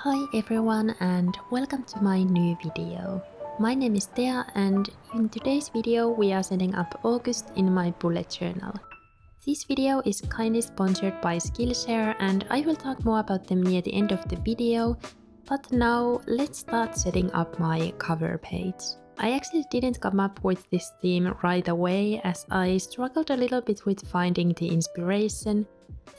Hi everyone and welcome to my new video. My name is Thea and in today's video we are setting up August in my bullet journal. This video is kindly sponsored by Skillshare and I will talk more about them near the end of the video, but now let's start setting up my cover page. I actually didn't come up with this theme right away as I struggled a little bit with finding the inspiration.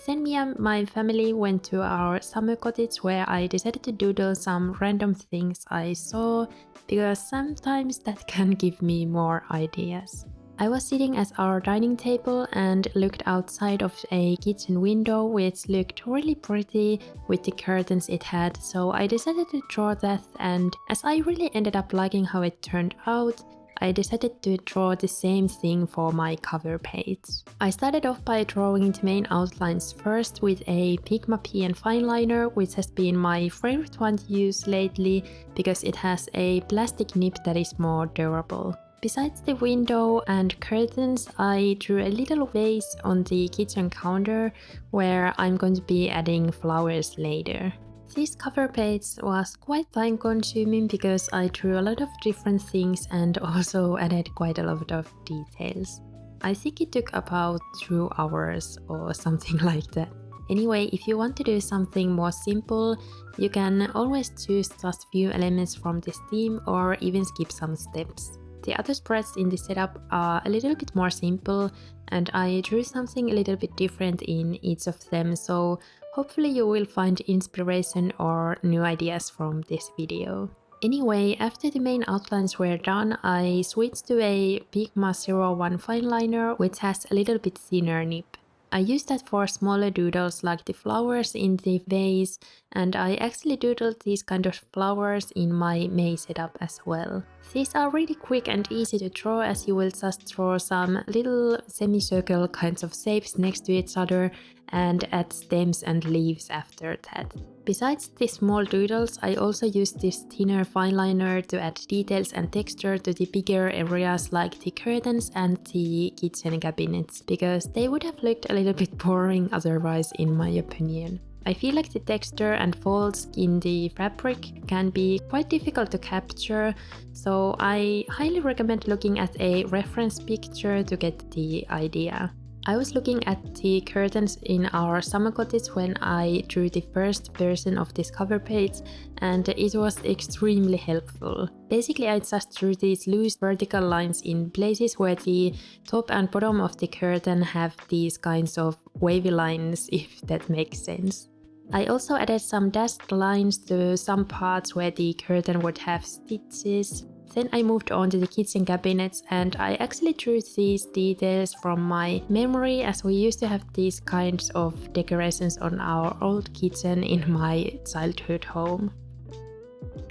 Then me and my family went to our summer cottage where I decided to doodle some random things I saw because sometimes that can give me more ideas. I was sitting at our dining table and looked outside of a kitchen window which looked really pretty with the curtains it had, so I decided to draw that, and as I really ended up liking how it turned out, I decided to draw the same thing for my cover page. I started off by drawing the main outlines first with a Pigma pen fineliner, which has been my favorite one to use lately because it has a plastic nib that is more durable. Besides the window and curtains, I drew a little vase on the kitchen counter where I'm going to be adding flowers later. This cover page was quite time consuming because I drew a lot of different things and also added quite a lot of details. I think it took about 2 hours or something like that. Anyway, if you want to do something more simple, you can always choose just few elements from this theme or even skip some steps. The other spreads in the setup are a little bit more simple and I drew something a little bit different in each of them, so hopefully you will find inspiration or new ideas from this video. Anyway, after the main outlines were done, I switched to a Pigma 01 fineliner which has a little bit thinner nib. I used that for smaller doodles like the flowers in the vase, and I actually doodled these kind of flowers in my May setup as well. These are really quick and easy to draw as you will just draw some little semicircle kinds of shapes next to each other and add stems and leaves after that. Besides the small doodles, I also used this thinner fineliner to add details and texture to the bigger areas like the curtains and the kitchen cabinets, because they would have looked a little bit boring otherwise in my opinion. I feel like the texture and folds in the fabric can be quite difficult to capture, so I highly recommend looking at a reference picture to get the idea. I was looking at the curtains in our summer cottage when I drew the first version of this cover page, and it was extremely helpful. Basically, I just drew these loose vertical lines in places where the top and bottom of the curtain have these kinds of wavy lines, if that makes sense. I also added some dashed lines to some parts where the curtain would have stitches. Then I moved on to the kitchen cabinets and I actually drew these details from my memory as we used to have these kinds of decorations on our old kitchen in my childhood home.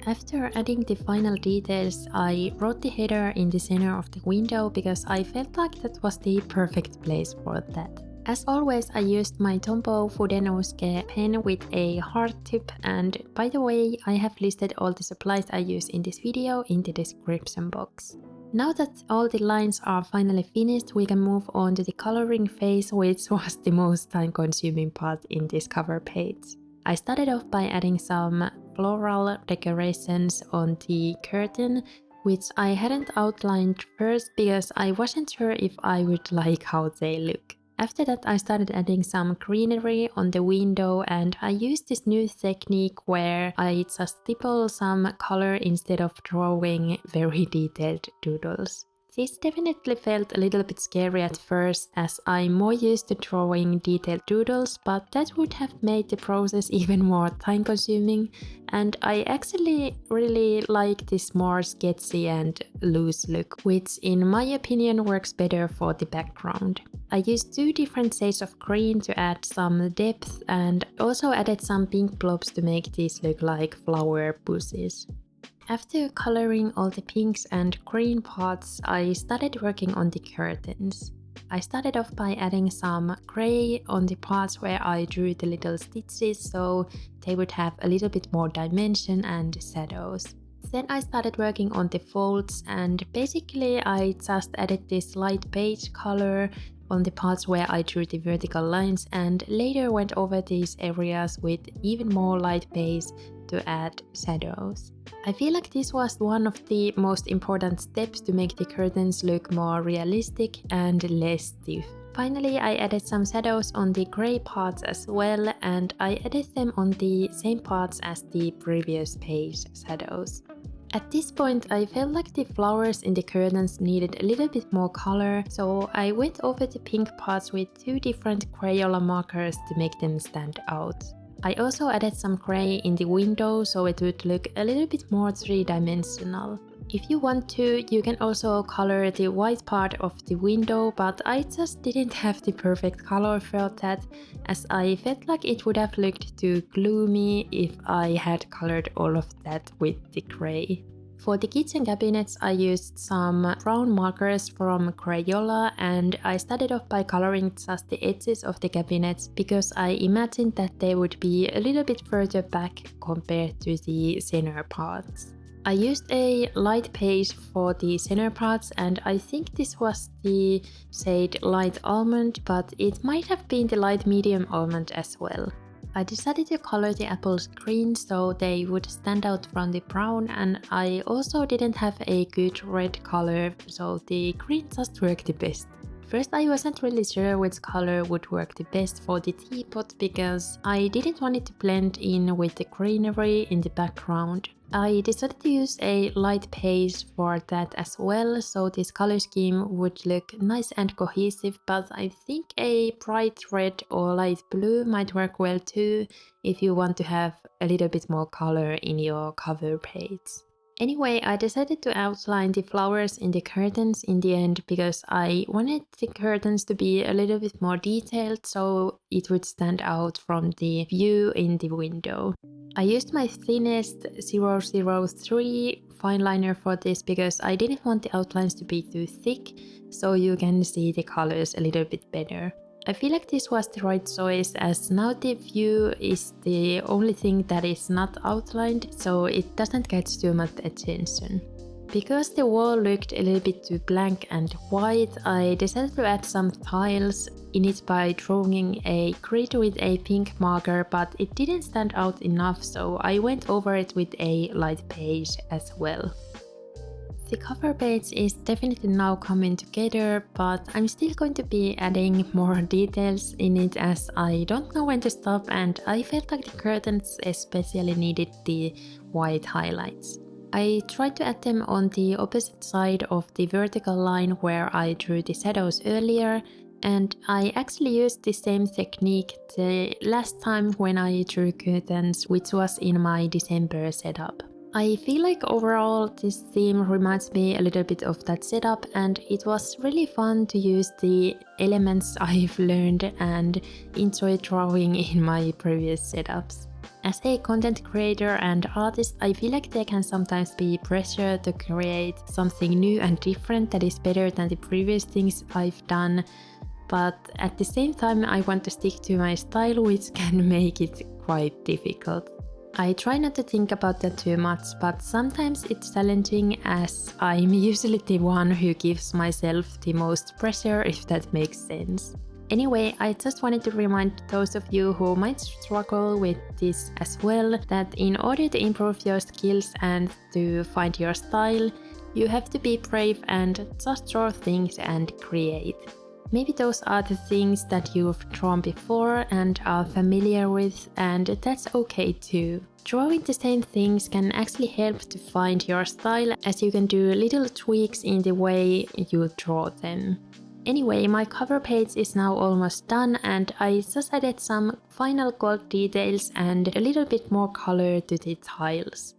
After adding the final details, I wrote the header in the center of the window because I felt like that was the perfect place for that. As always, I used my Tombow fudenosuke pen with a hard tip, and by the way, I have listed all the supplies I use in this video in the description box. Now that all the lines are finally finished, we can move on to the coloring phase, which was the most time consuming part in this cover page. I started off by adding some floral decorations on the curtain, which I hadn't outlined first because I wasn't sure if I would like how they look. After that, I started adding some greenery on the window, and I used this new technique where I just stipple some color instead of drawing very detailed doodles. This definitely felt a little bit scary at first as I'm more used to drawing detailed doodles, but that would have made the process even more time consuming, and I actually really like this more sketchy and loose look, which in my opinion works better for the background. I used 2 different shades of green to add some depth and also added some pink blobs to make these look like flower bushes. After coloring all the pinks and green parts, I started working on the curtains. I started off by adding some gray on the parts where I drew the little stitches so they would have a little bit more dimension and shadows. Then I started working on the folds and basically I just added this light beige color on the parts where I drew the vertical lines and later went over these areas with even more light beige to add shadows. I feel like this was one of the most important steps to make the curtains look more realistic and less stiff. Finally, I added some shadows on the grey parts as well, and I added them on the same parts as the previous page shadows. At this point, I felt like the flowers in the curtains needed a little bit more color, so I went over the pink parts with 2 different Crayola markers to make them stand out. I also added some grey in the window so it would look a little bit more three-dimensional. If you want to, you can also color the white part of the window, but I just didn't have the perfect color for that, as I felt like it would have looked too gloomy if I had colored all of that with the grey. For the kitchen cabinets, I used some brown markers from Crayola, and I started off by coloring just the edges of the cabinets because I imagined that they would be a little bit further back compared to the center parts. I used a light page for the center parts, and I think this was the shade light almond, but it might have been the light medium almond as well. I decided to color the apples green so they would stand out from the brown, and I also didn't have a good red color, so the green just worked the best. First, I wasn't really sure which color would work the best for the teapot because I didn't want it to blend in with the greenery in the background. I decided to use a light page for that as well, so this color scheme would look nice and cohesive, but I think a bright red or light blue might work well too if you want to have a little bit more color in your cover page. Anyway, I decided to outline the flowers in the curtains in the end because I wanted the curtains to be a little bit more detailed so it would stand out from the view in the window. I used my thinnest 003 fineliner for this because I didn't want the outlines to be too thick, so you can see the colors a little bit better. I feel like this was the right choice as now the view is the only thing that is not outlined, so it doesn't catch too much attention. Because the wall looked a little bit too blank and white, I decided to add some tiles in it by drawing a grid with a pink marker, but it didn't stand out enough, so I went over it with a light page as well. The cover page is definitely now coming together, but I'm still going to be adding more details in it as I don't know when to stop, and I felt like the curtains especially needed the white highlights. I tried to add them on the opposite side of the vertical line where I drew the shadows earlier, and I actually used the same technique the last time when I drew curtains, which was in my December setup. I feel like overall this theme reminds me a little bit of that setup, and it was really fun to use the elements I've learned and enjoy drawing in my previous setups. As a content creator and artist, I feel like there can sometimes be pressure to create something new and different that is better than the previous things I've done, but at the same time I want to stick to my style, which can make it quite difficult. I try not to think about that too much, but sometimes it's challenging as I'm usually the one who gives myself the most pressure, if that makes sense. Anyway, I just wanted to remind those of you who might struggle with this as well, that in order to improve your skills and to find your style, you have to be brave and just draw things and create. Maybe those are the things that you've drawn before and are familiar with, and that's okay too. Drawing the same things can actually help to find your style, as you can do little tweaks in the way you draw them. Anyway, my cover page is now almost done, and I just added some final gold details and a little bit more color to the tiles.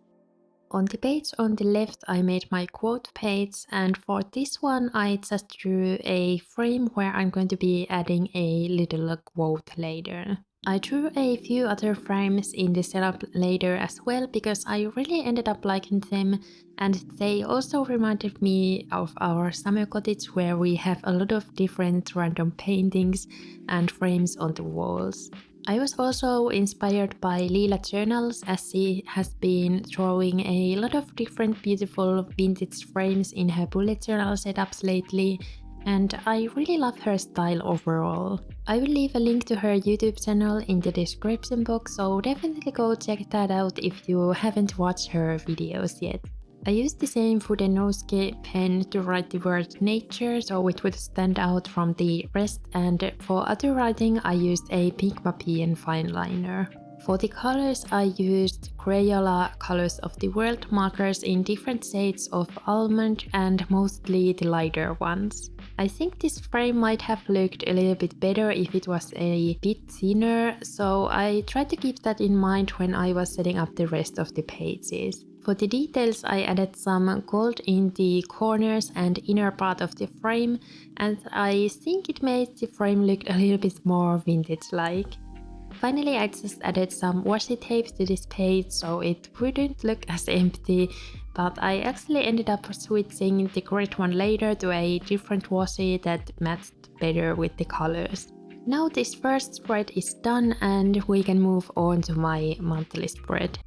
On the page on the left I made my quote page, and for this one I just drew a frame where I'm going to be adding a little quote later. I drew a few other frames in the setup later as well because I really ended up liking them, and they also reminded me of our summer cottage where we have a lot of different random paintings and frames on the walls. I was also inspired by Lila journals, as she has been drawing a lot of different beautiful vintage frames in her bullet journal setups lately, and I really love her style overall. I will leave a link to her YouTube channel in the description box, so definitely go check that out if you haven't watched her videos yet. I used the same fudenosuke pen to write the word nature so it would stand out from the rest, and for other writing I used a pigma pen fineliner. For the colors I used Crayola Colors of the World markers in different shades of almond and mostly the lighter ones. I think this frame might have looked a little bit better if it was a bit thinner, so I tried to keep that in mind when I was setting up the rest of the pages. For the details I added some gold in the corners and inner part of the frame, and I think it made the frame look a little bit more vintage-like. Finally, I just added some washi tape to this page so it wouldn't look as empty, but I actually ended up switching the grid one later to a different washi that matched better with the colors. Now this first spread is done and we can move on to my monthly spread.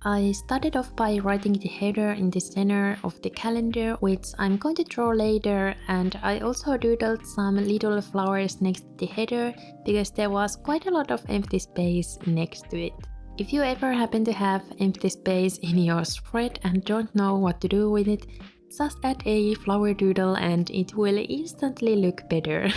I started off by writing the header in the center of the calendar, which I'm going to draw later, and I also doodled some little flowers next to the header because there was quite a lot of empty space next to it. If you ever happen to have empty space in your spread and don't know what to do with it, just add a flower doodle and it will instantly look better.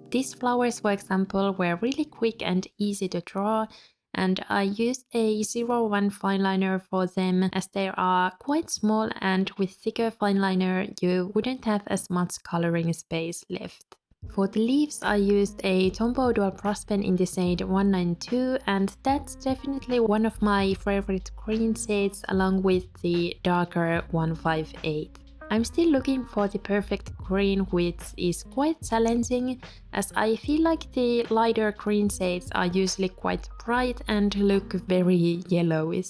These flowers, for example, were really quick and easy to draw, and I used a 01 fineliner for them as they are quite small, and with thicker fineliner you wouldn't have as much coloring space left. For the leaves I used a Tombow dual brush pen in the shade 192, and that's definitely one of my favorite green shades along with the darker 158. I'm still looking for the perfect green, which is quite challenging as I feel like the lighter green shades are usually quite bright and look very yellowish.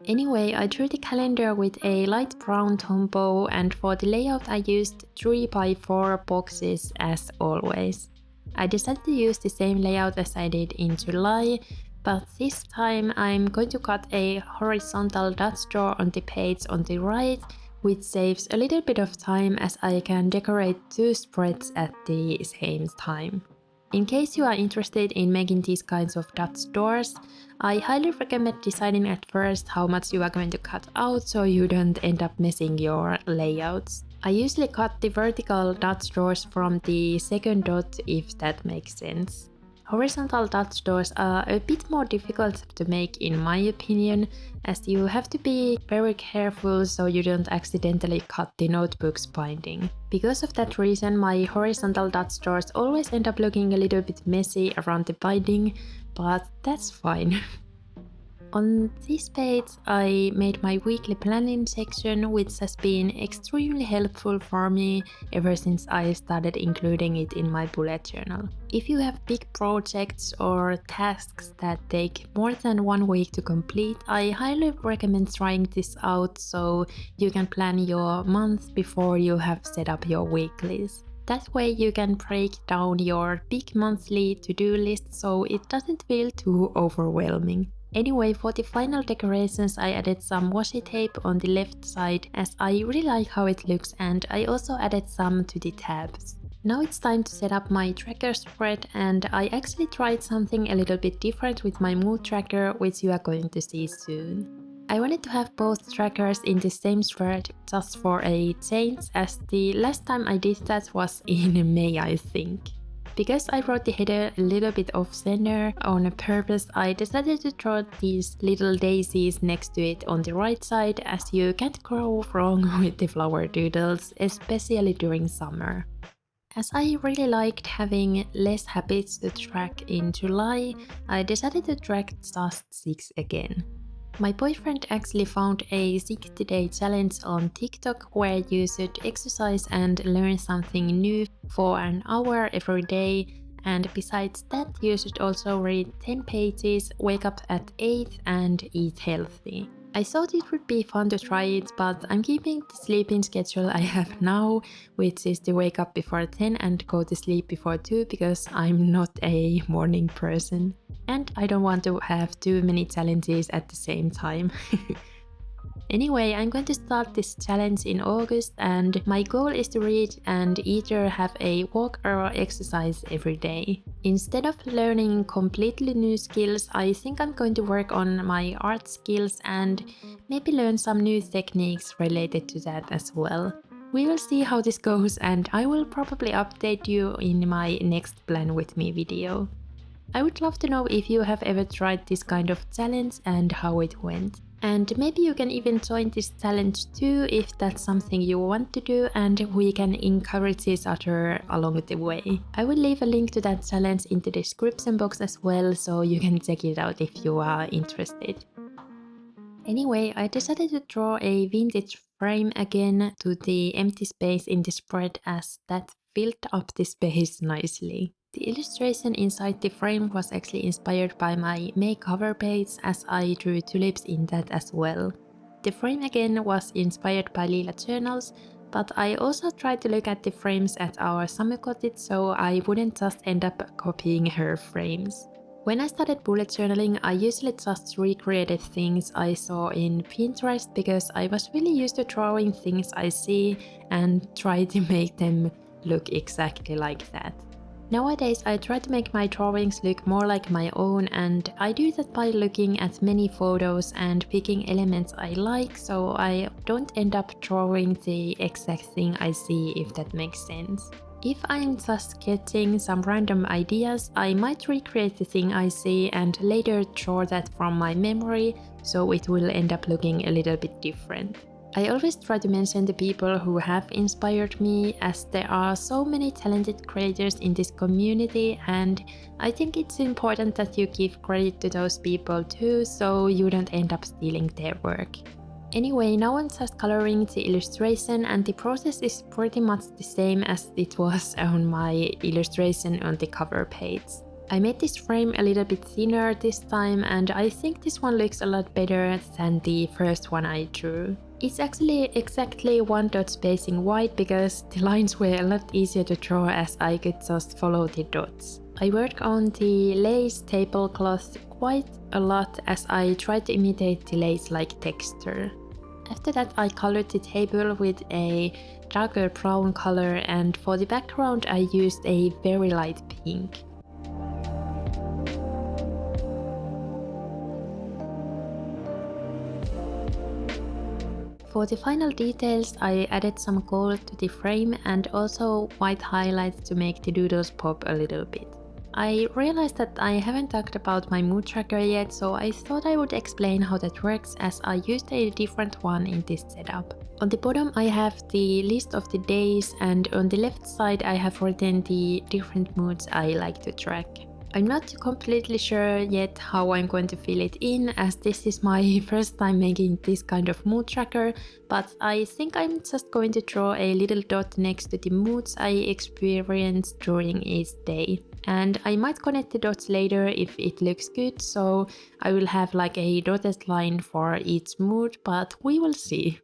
Anyway, I drew the calendar with a light brown Tombow, and for the layout I used 3x4 boxes as always. I decided to use the same layout as I did in July, but this time I'm going to cut a horizontal dot drawer on the page on the right, which saves a little bit of time as I can decorate two spreads at the same time. In case you are interested in making these kinds of dot stores, I highly recommend deciding at first how much you are going to cut out so you don't end up messing your layouts. I usually cut the vertical dot stores from the second dot, if that makes sense. Horizontal dot stores are a bit more difficult to make in my opinion, as you have to be very careful so you don't accidentally cut the notebook's binding. Because of that reason, my horizontal dot stores always end up looking a little bit messy around the binding, but that's fine. On this page I made my weekly planning section, which has been extremely helpful for me ever since I started including it in my bullet journal. If you have big projects or tasks that take more than 1 week to complete, I highly recommend trying this out so you can plan your month before you have set up your weeklies. That way you can break down your big monthly to-do list so it doesn't feel too overwhelming. Anyway, for the final decorations I added some washi tape on the left side as I really like how it looks, and I also added some to the tabs. Now it's time to set up my tracker spread, and I actually tried something a little bit different with my mood tracker, which you are going to see soon. I wanted to have both trackers in the same spread just for a change, as the last time I did that was in May, I think. Because I wrote the header a little bit off center on purpose, I decided to draw these little daisies next to it on the right side, as you can't go wrong with the flower doodles, especially during summer. As I really liked having less habits to track in July, I decided to track just 6 again. My boyfriend actually found a 60-day challenge on TikTok where you should exercise and learn something new for an hour every day, and besides that you should also read 10 pages, wake up at 8 and eat healthy. I thought it would be fun to try it, but I'm keeping the sleeping schedule I have now, which is to wake up before 10 and go to sleep before 2 because I'm not a morning person. And I don't want to have too many challenges at the same time. Anyway, I'm going to start this challenge in August and my goal is to read and either have a walk or exercise every day. Instead of learning completely new skills, I think I'm going to work on my art skills and maybe learn some new techniques related to that as well. We will see how this goes and I will probably update you in my next Plan With Me video. I would love to know if you have ever tried this kind of challenge and how it went. And maybe you can even join this challenge too if that's something you want to do and we can encourage each other along the way. I will leave a link to that challenge in the description box as well, so you can check it out if you are interested. Anyway, I decided to draw a vintage frame again to the empty space in the spread as that filled up the space nicely. The illustration inside the frame was actually inspired by my May cover page as I drew tulips in that as well. The frame again was inspired by Lila journals, but I also tried to look at the frames at our summer cottage so I wouldn't just end up copying her frames. When I started bullet journaling, I usually just recreated things I saw in Pinterest because I was really used to drawing things I see and try to make them look exactly like that. Nowadays, I try to make my drawings look more like my own, and I do that by looking at many photos and picking elements I like so I don't end up drawing the exact thing I see, if that makes sense. If I'm just getting some random ideas, I might recreate the thing I see and later draw that from my memory, so it will end up looking a little bit different. I always try to mention the people who have inspired me, as there are so many talented creators in this community, and I think it's important that you give credit to those people too, so you don't end up stealing their work. Anyway, now I'm just coloring the illustration and the process is pretty much the same as it was on my illustration on the cover page. I made this frame a little bit thinner this time and I think this one looks a lot better than the first one I drew. It's actually exactly 1 dot spacing wide because the lines were a lot easier to draw as I could just follow the dots. I worked on the lace tablecloth quite a lot as I tried to imitate the lace-like texture. After that I colored the table with a darker brown color and for the background I used a very light pink. For the final details, I added some gold to the frame and also white highlights to make the doodles pop a little bit. I realized that I haven't talked about my mood tracker yet, so I thought I would explain how that works as I used a different one in this setup. On the bottom I have the list of the days and on the left side I have written the different moods I like to track. I'm not completely sure yet how I'm going to fill it in as this is my first time making this kind of mood tracker, but I think I'm just going to draw a little dot next to the moods I experienced during each day. And I might connect the dots later if it looks good, so I will have like a dotted line for each mood, but we will see.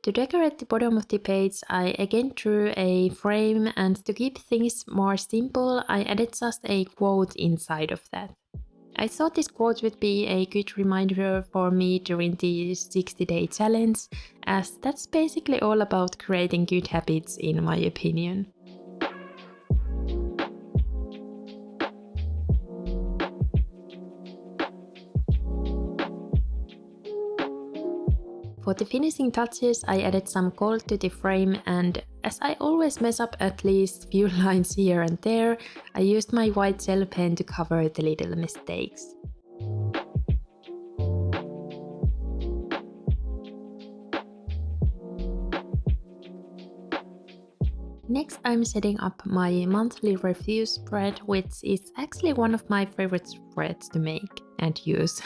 To decorate the bottom of the page, I again drew a frame and to keep things more simple, I added just a quote inside of that. I thought this quote would be a good reminder for me during the 60-day challenge, as that's basically all about creating good habits in my opinion. For the finishing touches, I added some gold to the frame and as I always mess up at least few lines here and there, I used my white gel pen to cover the little mistakes. Next, I'm setting up my monthly review spread, which is actually one of my favorite spreads to make and use.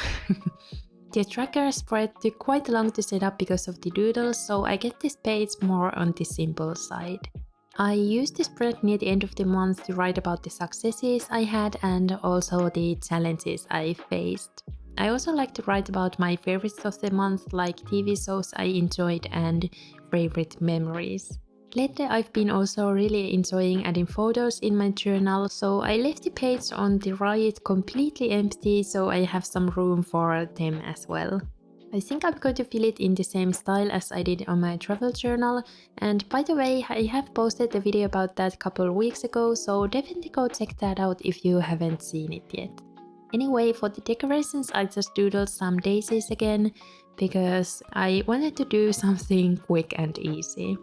The tracker spread took quite long to set up because of the doodles, so I get this page more on the simple side. I used the spread near the end of the month to write about the successes I had and also the challenges I faced. I also like to write about my favorites of the month, like TV shows I enjoyed and favorite memories. Lately I've been also really enjoying adding photos in my journal, so I left the page on the right completely empty so I have some room for them as well. I think I'm going to fill it in the same style as I did on my travel journal, and by the way, I have posted a video about that a couple weeks ago, so definitely go check that out if you haven't seen it yet. Anyway, for the decorations I just doodled some daisies again, because I wanted to do something quick and easy.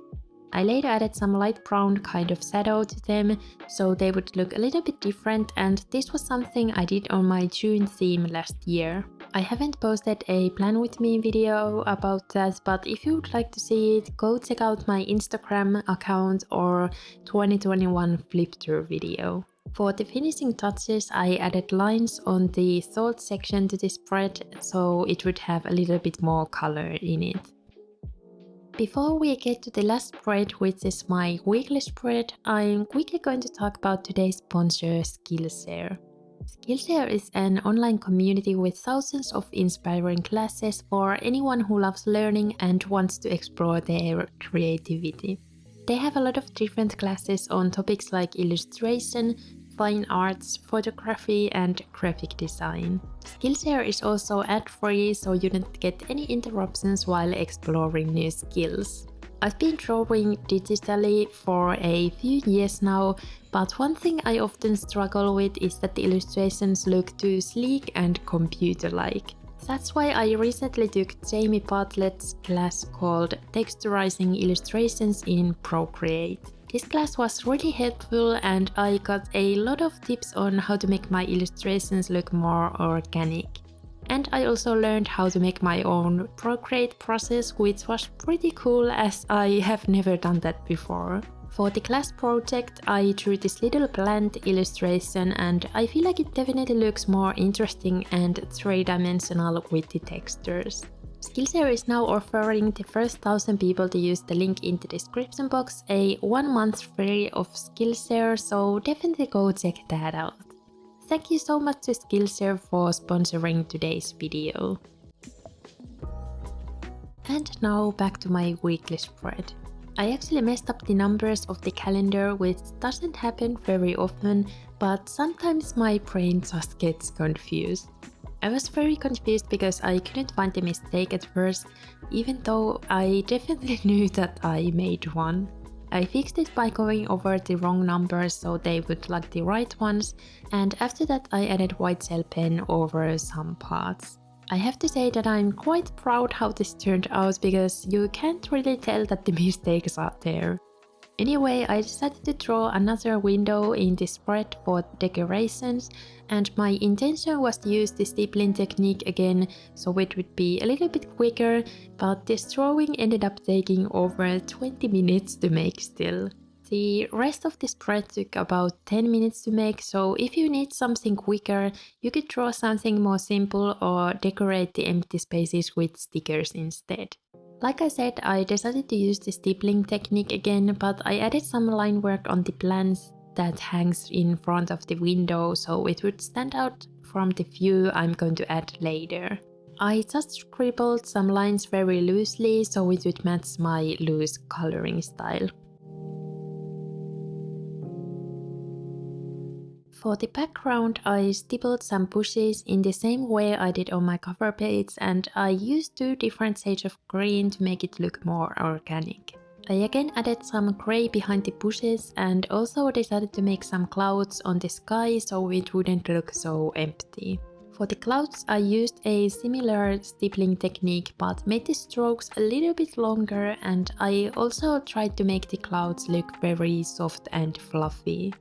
I later added some light brown kind of shadow to them, so they would look a little bit different, and this was something I did on my June theme last year. I haven't posted a plan with me video about that, but if you would like to see it, go check out my Instagram account or 2021 flip through video. For the finishing touches, I added lines on the thought section to this spread, so it would have a little bit more color in it. Before we get to the last spread, which is my weekly spread, I'm quickly going to talk about today's sponsor, Skillshare. Skillshare is an online community with thousands of inspiring classes for anyone who loves learning and wants to explore their creativity. They have a lot of different classes on topics like illustration, fine arts, photography, and graphic design. Skillshare is also ad-free, so you don't get any interruptions while exploring new skills. I've been drawing digitally for a few years now, but one thing I often struggle with is that the illustrations look too sleek and computer-like. That's why I recently took Jamie Bartlett's class called Texturizing Illustrations in Procreate. This class was really helpful and I got a lot of tips on how to make my illustrations look more organic. And I also learned how to make my own Procreate process, which was pretty cool as I have never done that before. For the class project, I drew this little plant illustration and I feel like it definitely looks more interesting and three-dimensional with the textures. Skillshare is now offering the first 1,000 people to use the link in the description box a 1 month free of Skillshare, so definitely go check that out. Thank you so much to Skillshare for sponsoring today's video. And now back to my weekly spread. I actually messed up the numbers of the calendar, which doesn't happen very often, but sometimes my brain just gets confused. I was very confused because I couldn't find the mistake at first, even though I definitely knew that I made one. I fixed it by going over the wrong numbers so they would look the right ones, and after that I added white gel pen over some parts. I have to say that I'm quite proud how this turned out because you can't really tell that the mistakes are there. Anyway, I decided to draw another window in the spread for decorations, and my intention was to use the stippling technique again so it would be a little bit quicker, but this drawing ended up taking over 20 minutes to make still. The rest of the spread took about 10 minutes to make, so if you need something quicker, you could draw something more simple or decorate the empty spaces with stickers instead. Like I said, I decided to use the stippling technique again, but I added some line work on the plants that hangs in front of the window so it would stand out from the view I'm going to add later. I just scribbled some lines very loosely so it would match my loose coloring style. For the background, I stippled some bushes in the same way I did on my cover page, and I used 2 different shades of green to make it look more organic. I again added some grey behind the bushes and also decided to make some clouds on the sky so it wouldn't look so empty. For the clouds I used a similar stippling technique but made the strokes a little bit longer, and I also tried to make the clouds look very soft and fluffy.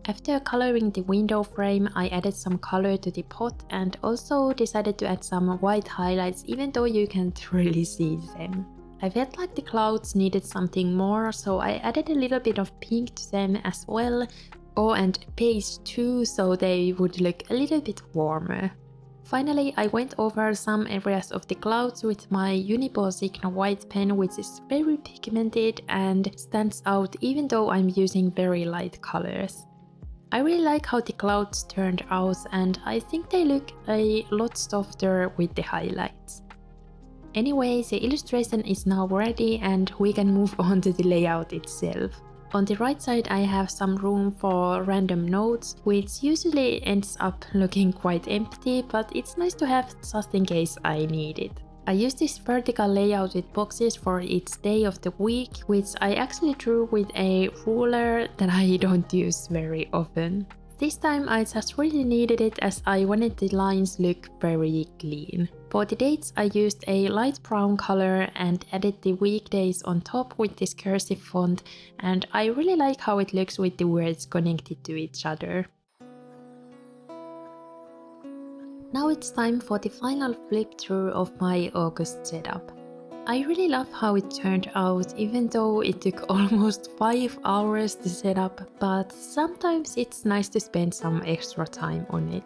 After coloring the window frame, I added some color to the pot and also decided to add some white highlights even though you can't really see them. I felt like the clouds needed something more, so I added a little bit of pink to them as well. Oh, and beige too, so they would look a little bit warmer. Finally, I went over some areas of the clouds with my Uni-Ball Signo white pen, which is very pigmented and stands out even though I'm using very light colors. I really like how the clouds turned out, and I think they look a lot softer with the highlights. Anyway, the illustration is now ready and we can move on to the layout itself. On the right side I have some room for random notes, which usually ends up looking quite empty, but it's nice to have just in case I need it. I use this vertical layout with boxes for each day of the week, which I actually drew with a ruler that I don't use very often. This time I just really needed it as I wanted the lines look very clean. For the dates I used a light brown color and added the weekdays on top with this cursive font, and I really like how it looks with the words connected to each other. Now it's time for the final flip through of my August setup. I really love how it turned out, even though it took almost 5 hours to set up, but sometimes it's nice to spend some extra time on it.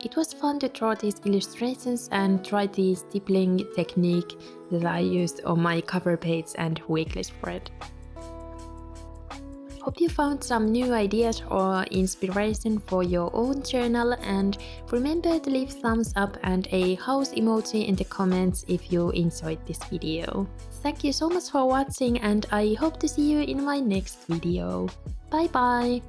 It was fun to draw these illustrations and try the stippling technique that I used on my cover page and weekly spread. Hope you found some new ideas or inspiration for your own journal, and remember to leave thumbs up and a house emoji in the comments if you enjoyed this video. Thank you so much for watching and I hope to see you in my next video. Bye bye!